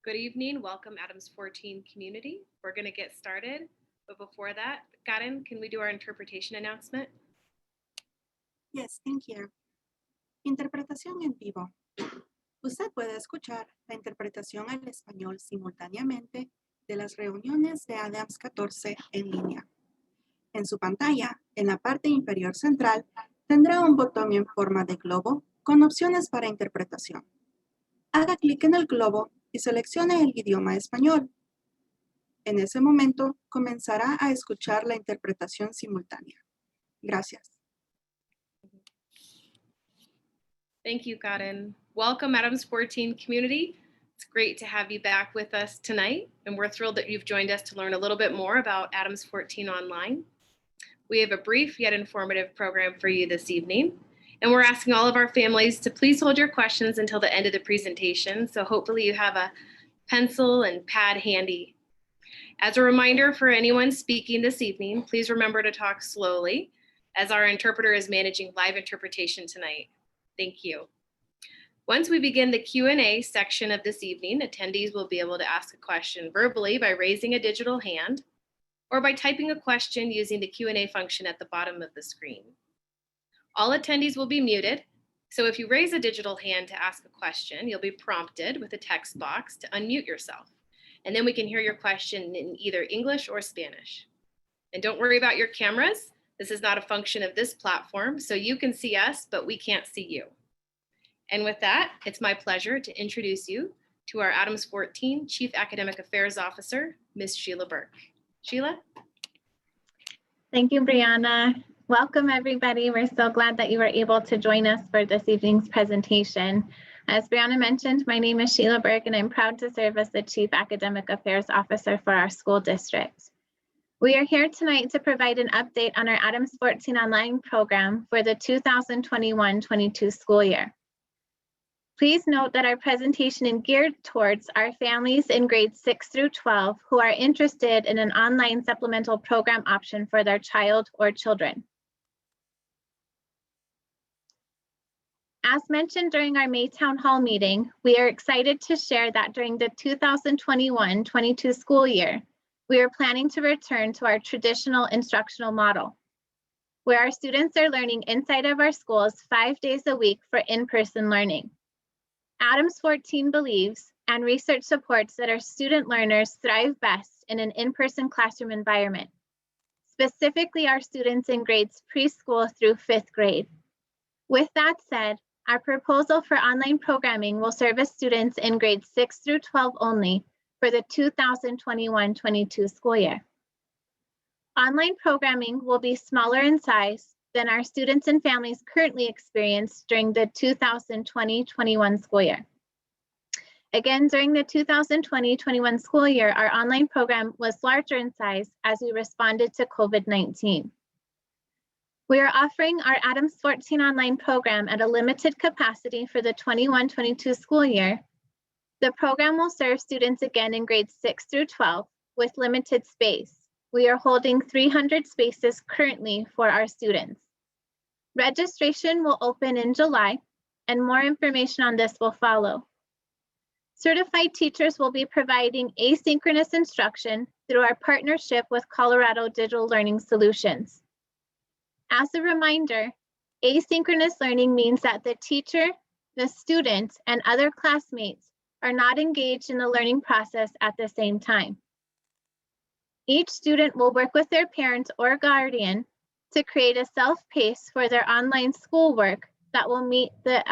Good evening. Welcome, Adams 14 community. We're going to get started. But before that, Karen, can we do our interpretation announcement? Yes, thank you. Interpretación en vivo. Usted puede escuchar la interpretación al español simultáneamente de las reuniones de Adams 14 en línea. En su pantalla, en la parte inferior central, tendrá un botón en forma de globo con opciones para interpretación. Haga clic en el globo y seleccione el idioma español. En ese momento, comenzará a escuchar la interpretación simultánea. Gracias. Thank you, Karen. Welcome, Adams 14 community. It's great to have you back with us tonight, and we're thrilled that you've joined us to learn a little bit more about Adams 14 online. We have a brief yet informative program for you this evening, and we're asking all of our families to please hold your questions until the end of the presentation, so hopefully you have a pencil and pad handy. As a reminder for anyone speaking this evening, please remember to talk slowly, as our interpreter is managing live interpretation tonight. Thank you. Once we begin the Q&A section of this evening, attendees will be able to ask a question verbally by raising a digital hand or by typing a question using the Q&A function at the bottom of the screen. All attendees will be muted, so if you raise a digital hand to ask a question, you'll be prompted with a text box to unmute yourself, and then we can hear your question in either English or Spanish. And don't worry about your cameras. This is not a function of this platform, so you can see us, but we can't see you. And with that, it's my pleasure to introduce you to our Adams 14 Chief Academic Affairs Officer, Ms. Sheila Burke. Sheila? Thank you, Brianna. Welcome, everybody. We're so glad that you were able to join us for this evening's presentation. As Brianna mentioned, my name is Sheila Burke, and I'm proud to serve as the Chief Academic Affairs Officer for our school district. We are here tonight to provide an update on our Adams 14 online program for the 2021-22 school year. Please note that our presentation is geared towards our families in grades 6 through 12 who are interested in an online supplemental program option for their child or children. As mentioned during our May Town Hall meeting, we are excited to share that during the 2021-22 school year, we are planning to return to our traditional instructional model, where our students are learning inside of our schools 5 days a week for in-person learning. Adams 14 believes, and research supports, that our student learners thrive best in an in-person classroom environment, specifically our students in grades preschool through 5th grade. With that said, our proposal for online programming will service students in grades 6 through 12 only for the 2021-22 school year. Online programming will be smaller in size than our students and families currently experience during the 2020-21 school year. Again, during the 2020-21 school year, our online program was larger in size as we responded to COVID-19. We are offering our Adams 14 online program at a limited capacity for the 21-22 school year. The program will serve students again in grades 6 through 12 with limited space. We are holding 300 spaces currently for our students. Registration will open in July, and more information on this will follow. Certified teachers will be providing asynchronous instruction through our partnership with Colorado Digital Learning Solutions. As a reminder, asynchronous learning means that the teacher, the student, and other classmates are not engaged in the learning process at the same time. Each student will work with their parent or guardian to create a self-pace for their online schoolwork that will meet the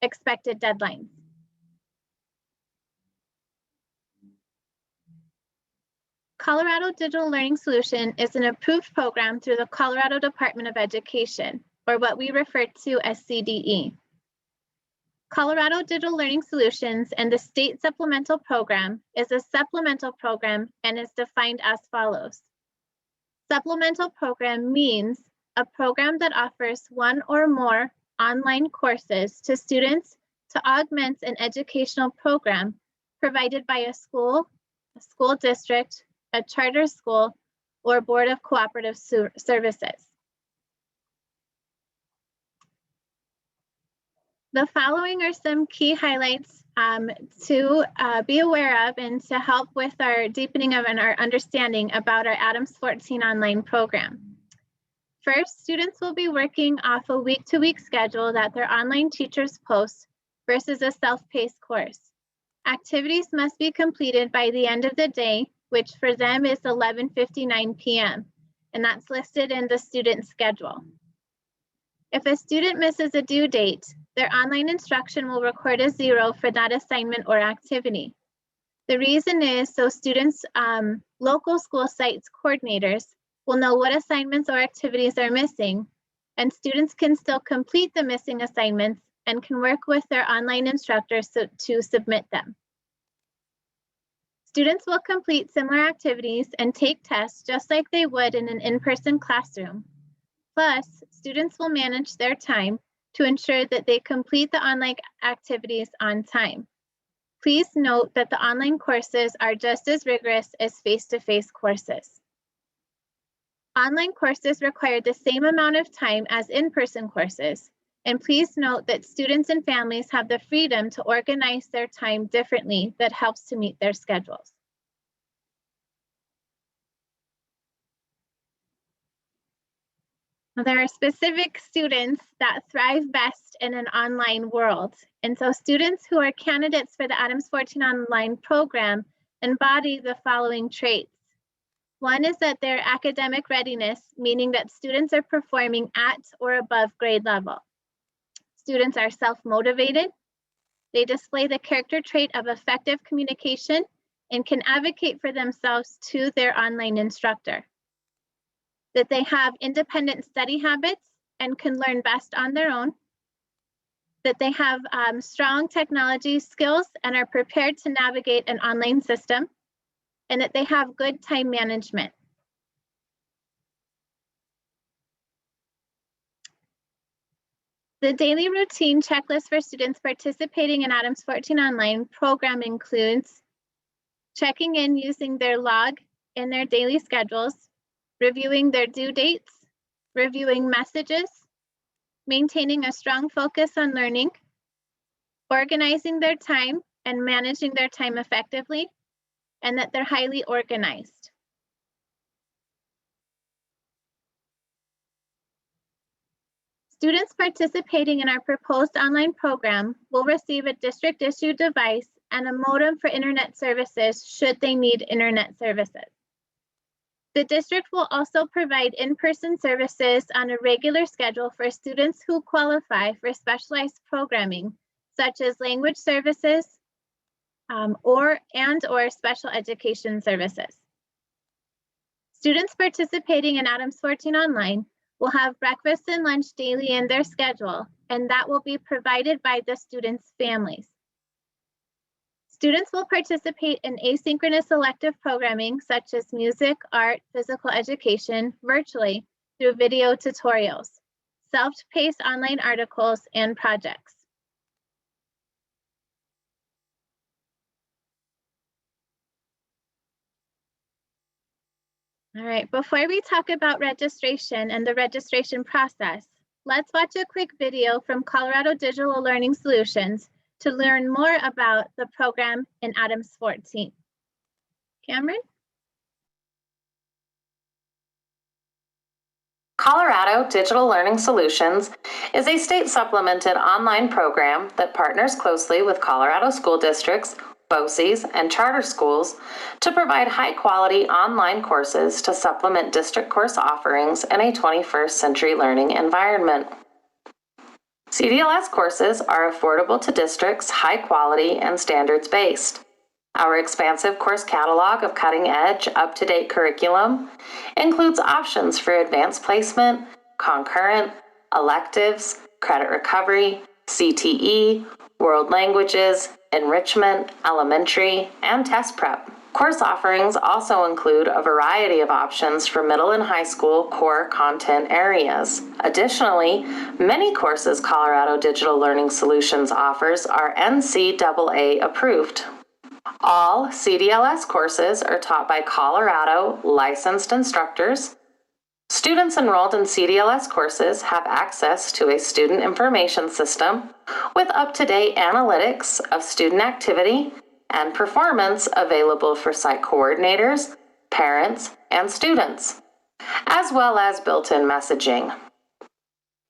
expected deadlines. Colorado Digital Learning Solution is an approved program through the Colorado Department of Education, or what we refer to as CDE. Colorado Digital Learning Solutions and the State Supplemental Program is a supplemental program and is defined as follows. Supplemental program means a program that offers one or more online courses to students to augment an educational program provided by a school district, a charter school, or Board of Cooperative Services. The following are some key highlights to be aware of and to help with our deepening of and our understanding about our Adams 14 online program. First, students will be working off a week-to-week schedule that their online teachers post versus a self-paced course. Activities must be completed by the end of the day, which for them is 11:59 p.m., and that's listed in the student schedule. If a student misses a due date, their online instruction will record a 0 for that assignment or activity. The reason is so students, local school sites coordinators will know what assignments or activities are missing, and students can still complete the missing assignments and can work with their online instructors to submit them. Students will complete similar activities and take tests just like they would in an in-person classroom. Plus, students will manage their time to ensure that they complete the online activities on time. Please note that the online courses are just as rigorous as face-to-face courses. Online courses require the same amount of time as in-person courses, and please note that students and families have the freedom to organize their time differently that helps to meet their schedules. There are specific students that thrive best in an online world. And so students who are candidates for the Adams 14 online program embody the following traits. One is that their academic readiness, meaning that students are performing at or above grade level. Students are self-motivated. They display the character trait of effective communication and can advocate for themselves to their online instructor. That they have independent study habits and can learn best on their own. That they have strong technology skills and are prepared to navigate an online system. And that they have good time management. The daily routine checklist for students participating in Adams 14 online program includes checking in using their log in their daily schedules, reviewing their due dates, reviewing messages, maintaining a strong focus on learning, organizing their time and managing their time effectively, and that they're highly organized. Students participating in our proposed online program will receive a district-issued device and a modem for internet services should they need internet services. The district will also provide in-person services on a regular schedule for students who qualify for specialized programming, such as language services or special education services. Students participating in Adams 14 online will have breakfast and lunch daily in their schedule, and that will be provided by the students' families. Students will participate in asynchronous elective programming such as music, art, physical education virtually through video tutorials, self-paced online articles, and projects. All right, before we talk about registration and the registration process, let's watch a quick video from Colorado Digital Learning Solutions to learn more about the program in Adams 14. Cameron? Colorado Digital Learning Solutions is a state-supplemented online program that partners closely with Colorado school districts, BOCES, and charter schools to provide high-quality online courses to supplement district course offerings in a 21st century learning environment. CDLS courses are affordable to districts, high quality, and standards-based. Our expansive course catalog of cutting-edge, up-to-date curriculum includes options for advanced placement, concurrent, electives, credit recovery, CTE, world languages, enrichment, elementary, and test prep. Course offerings also include a variety of options for middle and high school core content areas. Additionally, many courses Colorado Digital Learning Solutions offers are NCAA approved. All CDLS courses are taught by Colorado licensed instructors. Students enrolled in CDLS courses have access to a student information system with up-to-date analytics of student activity and performance available for site coordinators, parents, and students, as well as built-in messaging.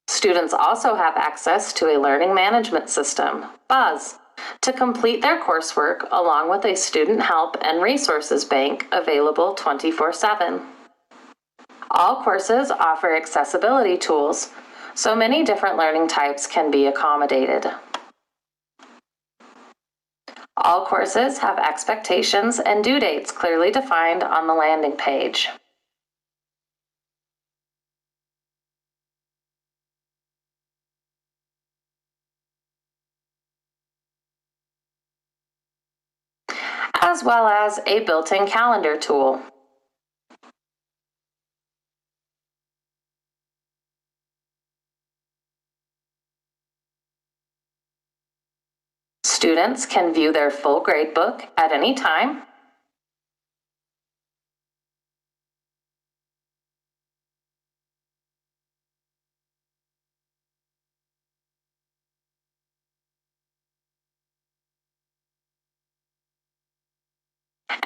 Students also have access to a learning management system, BUZZ, to complete their coursework along with a student help and resources bank available 24/7. All courses offer accessibility tools, so many different learning types can be accommodated. All courses have expectations and due dates clearly defined on the landing page. As well as a built-in calendar tool. Students can view their full gradebook at any time.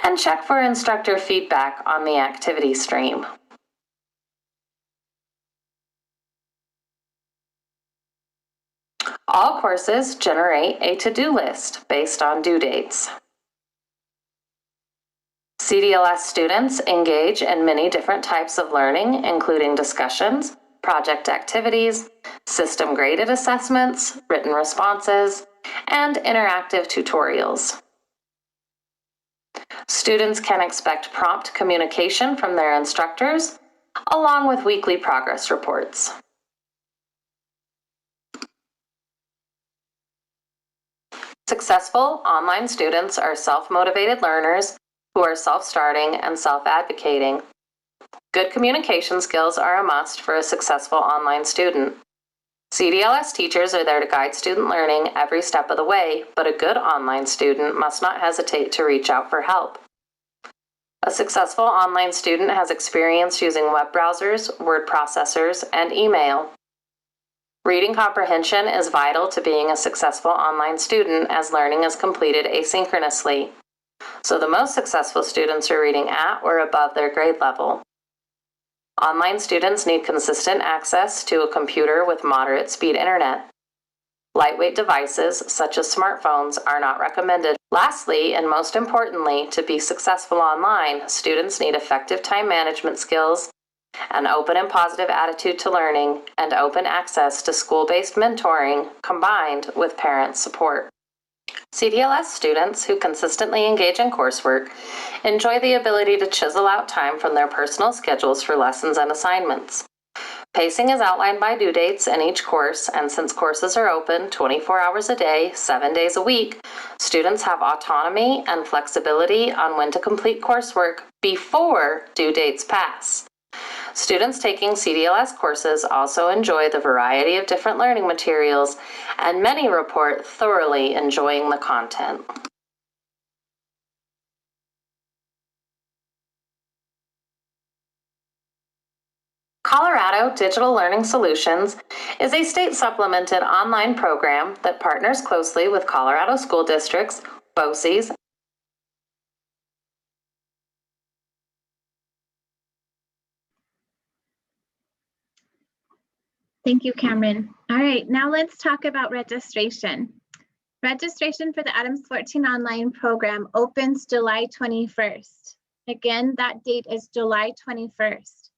And check for instructor feedback on the activity stream. All courses generate a to-do list based on due dates. CDLS students engage in many different types of learning, including discussions, project activities, system-graded assessments, written responses, and interactive tutorials. Students can expect prompt communication from their instructors, along with weekly progress reports. Successful online students are self-motivated learners who are self-starting and self-advocating. Good communication skills are a must for a successful online student. CDLS teachers are there to guide student learning every step of the way, but a good online student must not hesitate to reach out for help. A successful online student has experience using web browsers, word processors, and email. Reading comprehension is vital to being a successful online student as learning is completed asynchronously. So the most successful students are reading at or above their grade level. Online students need consistent access to a computer with moderate speed internet. Lightweight devices, such as smartphones, are not recommended. Lastly, and most importantly, to be successful online, students need effective time management skills, an open and positive attitude to learning, and open access to school-based mentoring combined with parent support. CDLS students who consistently engage in coursework enjoy the ability to chisel out time from their personal schedules for lessons and assignments. Pacing is outlined by due dates in each course, and since courses are open 24 hours a day, 7 days a week, students have autonomy and flexibility on when to complete coursework before due dates pass. Students taking CDLS courses also enjoy the variety of different learning materials, and many report thoroughly enjoying the content. Colorado Digital Learning Solutions is a state-supplemented online program that partners closely with Colorado school districts, BOCES, Thank you, Cameron. All right, now let's talk about registration. Registration for the Adams 14 online program opens July 21st. Again, that date is July 21st.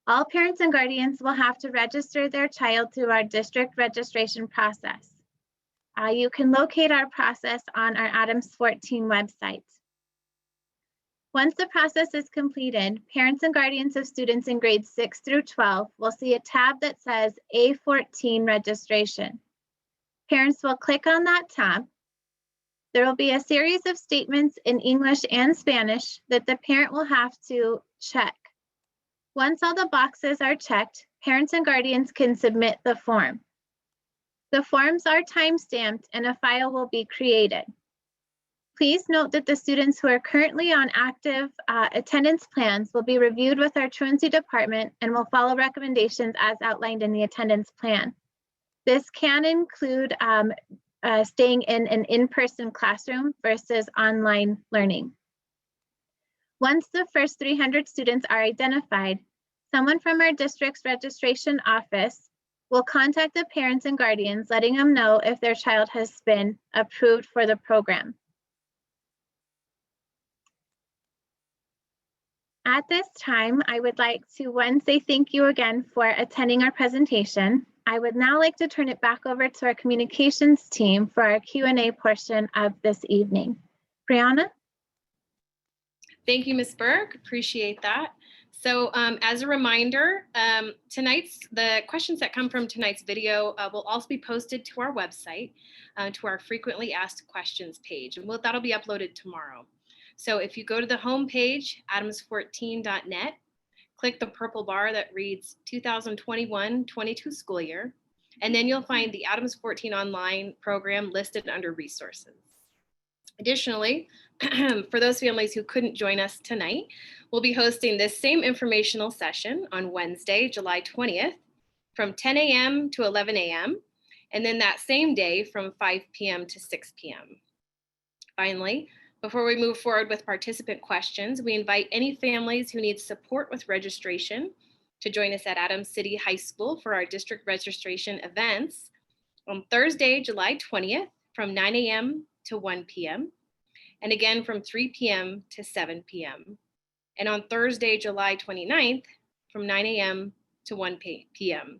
All parents and guardians will have to register their child through our district registration process. You can locate our process on our Adams 14 website. Once the process is completed, parents and guardians of students in grades 6 through 12 will see a tab that says A14 registration. Parents will click on that tab. There will be a series of statements in English and Spanish that the parent will have to check. Once all the boxes are checked, parents and guardians can submit the form. The forms are time-stamped and a file will be created. Please note that the students who are currently on active attendance plans will be reviewed with our truancy department and will follow recommendations as outlined in the attendance plan. This can include staying in an in-person classroom versus online learning. Once the first 300 students are identified, someone from our district's registration office will contact the parents and guardians, letting them know if their child has been approved for the program. At this time, I would like to say thank you again for attending our presentation. I would now like to turn it back over to our communications team for our Q&A portion of this evening. Brianna? Thank you, Ms. Burke. Appreciate that. So as a reminder, the questions that come from tonight's video will also be posted to our website, to our frequently asked questions page, and that'll be uploaded tomorrow. So if you go to the home page, adams14.net, click the purple bar that reads 2021-22 school year, and then you'll find the Adams 14 online program listed under resources. Additionally, for those families who couldn't join us tonight, we'll be hosting this same informational session on Wednesday, July 20th from 10 a.m. to 11 a.m. and then that same day from 5 p.m. to 6 p.m. Finally, before we move forward with participant questions, we invite any families who need support with registration to join us at Adams City High School for our district registration events on Thursday, July 20th from 9 a.m. to 1 p.m. and again from 3 p.m. to 7 p.m. and on Thursday, July 29th from 9 a.m. to 1 p.m.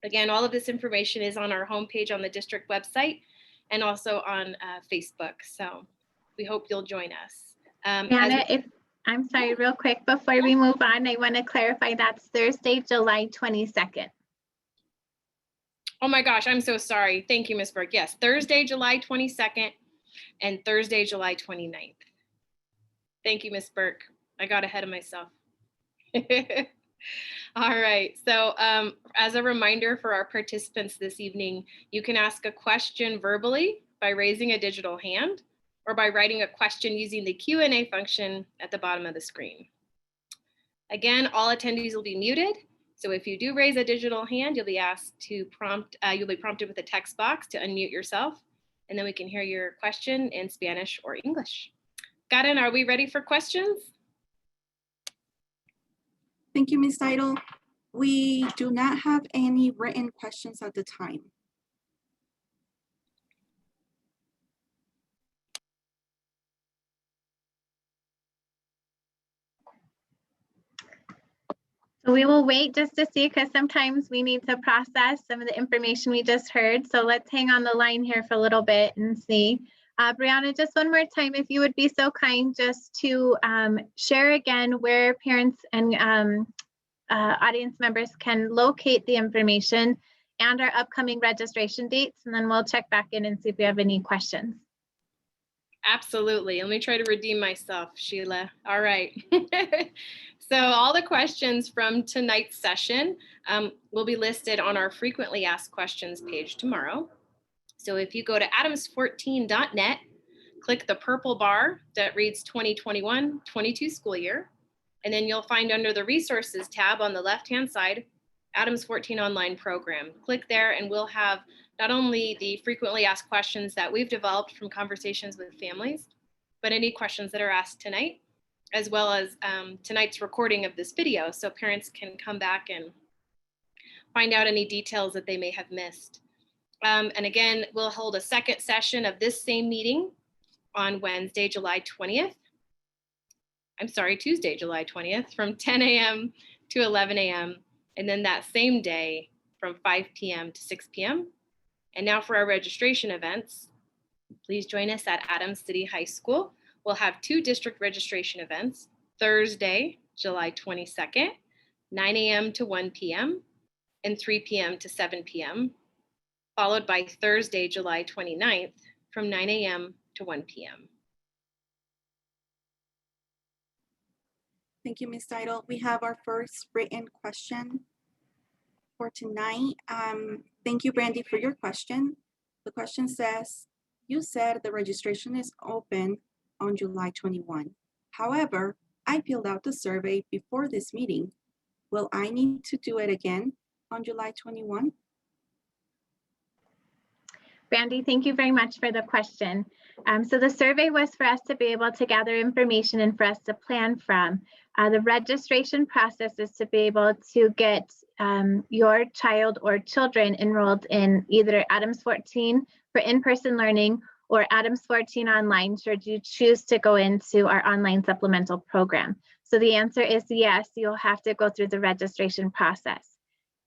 Again, all of this information is on our homepage on the district website and also on Facebook. So we hope you'll join us. Anna, I'm sorry, real quick, before we move on, I want to clarify that's Thursday, July 22nd. Oh my gosh, I'm so sorry. Thank you, Ms. Burke. Yes, Thursday, July 22nd and Thursday, July 29th. Thank you, Ms. Burke. I got ahead of myself. All right, so as a reminder for our participants this evening, you can ask a question verbally by raising a digital hand or by writing a question using the Q&A function at the bottom of the screen. Again, all attendees will be muted. So if you do raise a digital hand, you'll be asked to you'll be prompted with a text box to unmute yourself, and then we can hear your question in Spanish or English. Karen, are we ready for questions? Thank you, Ms. Title. We do not have any written questions at the time. So we will wait just to see, because sometimes we need to process some of the information we just heard. So let's hang on the line here for a little bit and see. Brianna, just one more time, if you would be so kind just to share again where parents and audience members can locate the information and our upcoming registration dates, and then we'll check back in and see if we have any questions. Absolutely. Let me try to redeem myself, Sheila. All right. So all the questions from tonight's session will be listed on our frequently asked questions page tomorrow. So if you go to adams14.net, click the purple bar that reads 2021-22 school year, and then you'll find under the resources tab on the left-hand side, Adams 14 online program. Click there and we'll have not only the frequently asked questions that we've developed from conversations with families, but any questions that are asked tonight, as well as tonight's recording of this video, so parents can come back and find out any details that they may have missed. And again, we'll hold a second session of this same meeting on Wednesday, July 20th. I'm sorry, Tuesday, July 20th, from 10 a.m. to 11 a.m. And then that same day from 5 p.m. to 6 p.m. And now for our registration events, please join us at Adams City High School. We'll have 2 district registration events, Thursday, July 22nd, 9 a.m. to 1 p.m. and 3 p.m. to 7 p.m., followed by Thursday, July 29th from 9 a.m. to 1 p.m. Thank you, Ms. Title. We have our first written question for tonight. Thank you, Brandy, for your question. The question says, you said the registration is open on July 21. However, I filled out the survey before this meeting. Will I need to do it again on July 21? Brandy, thank you very much for the question. So the survey was for us to be able to gather information and for us to plan from. The registration process is to be able to get your child or children enrolled in either Adams 14 for in-person learning or Adams 14 online should you choose to go into our online supplemental program. So the answer is yes, you'll have to go through the registration process.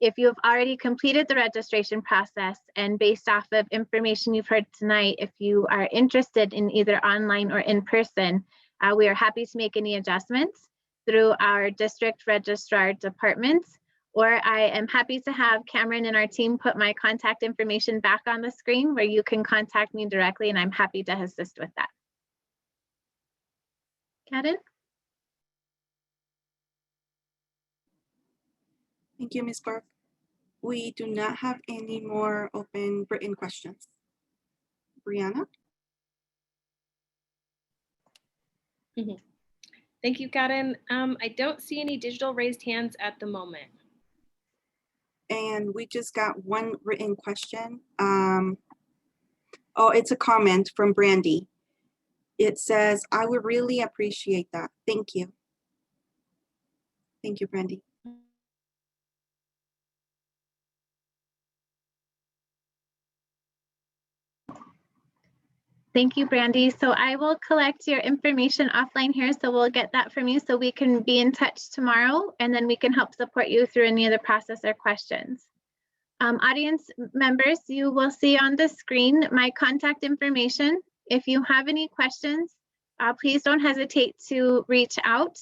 If you have already completed the registration process and based off of information you've heard tonight, if you are interested in either online or in person, we are happy to make any adjustments through our district registrar departments, or I am happy to have Cameron and our team put my contact information back on the screen where you can contact me directly, and I'm happy to assist with that. Karen? Thank you, Ms. Burke. We do not have any more open written questions. Brianna? Thank you, Karen. I don't see any digital raised hands at the moment. And we just got one written question. Oh, it's a comment from Brandy. It says, I would really appreciate that. Thank you. Thank you, Brandy. Thank you, Brandy. So I will collect your information offline here. So we'll get that from you so we can be in touch tomorrow, and then we can help support you through any of the process or questions. Audience members, you will see on the screen my contact information. If you have any questions, please don't hesitate to reach out.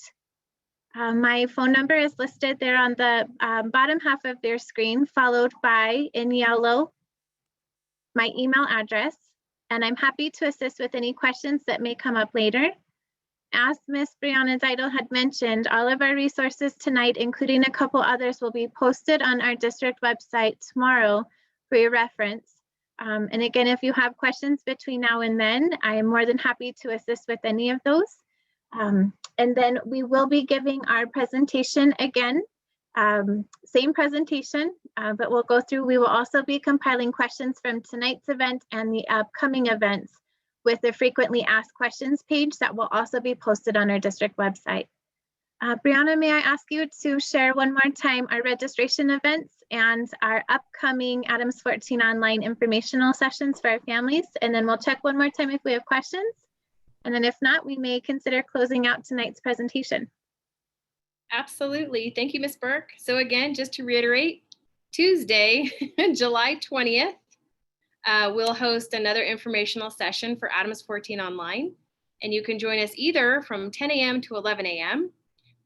My phone number is listed there on the bottom half of their screen, followed by, in yellow, my email address. And I'm happy to assist with any questions that may come up later. As Ms. Brianna Zeidel had mentioned, all of our resources tonight, including a couple others, will be posted on our district website tomorrow for your reference. And again, if you have questions between now and then, I am more than happy to assist with any of those. And then we will be giving our presentation again. Same presentation, but we'll go through. We will also be compiling questions from tonight's event and the upcoming events with the frequently asked questions page that will also be posted on our district website. Brianna, may I ask you to share one more time our registration events and our upcoming Adams 14 online informational sessions for our families, and then we'll check one more time if we have questions. And then if not, we may consider closing out tonight's presentation. Absolutely. Thank you, Ms. Burke. So again, just to reiterate, Tuesday, July 20th, we'll host another informational session for Adams 14 online. And you can join us either from 10 a.m. to 11 a.m.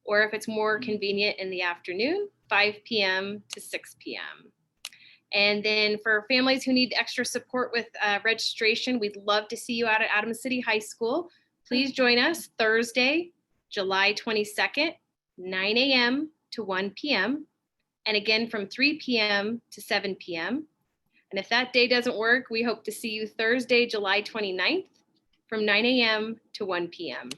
or if it's more convenient in the afternoon, 5 p.m. to 6 p.m. And then for families who need extra support with registration, we'd love to see you out at Adams City High School. Please join us Thursday, July 22nd, 9 a.m. to 1 p.m. and again from 3 p.m. to 7 p.m. And if that day doesn't work, we hope to see you Thursday, July 29th from 9 a.m. to 1 p.m.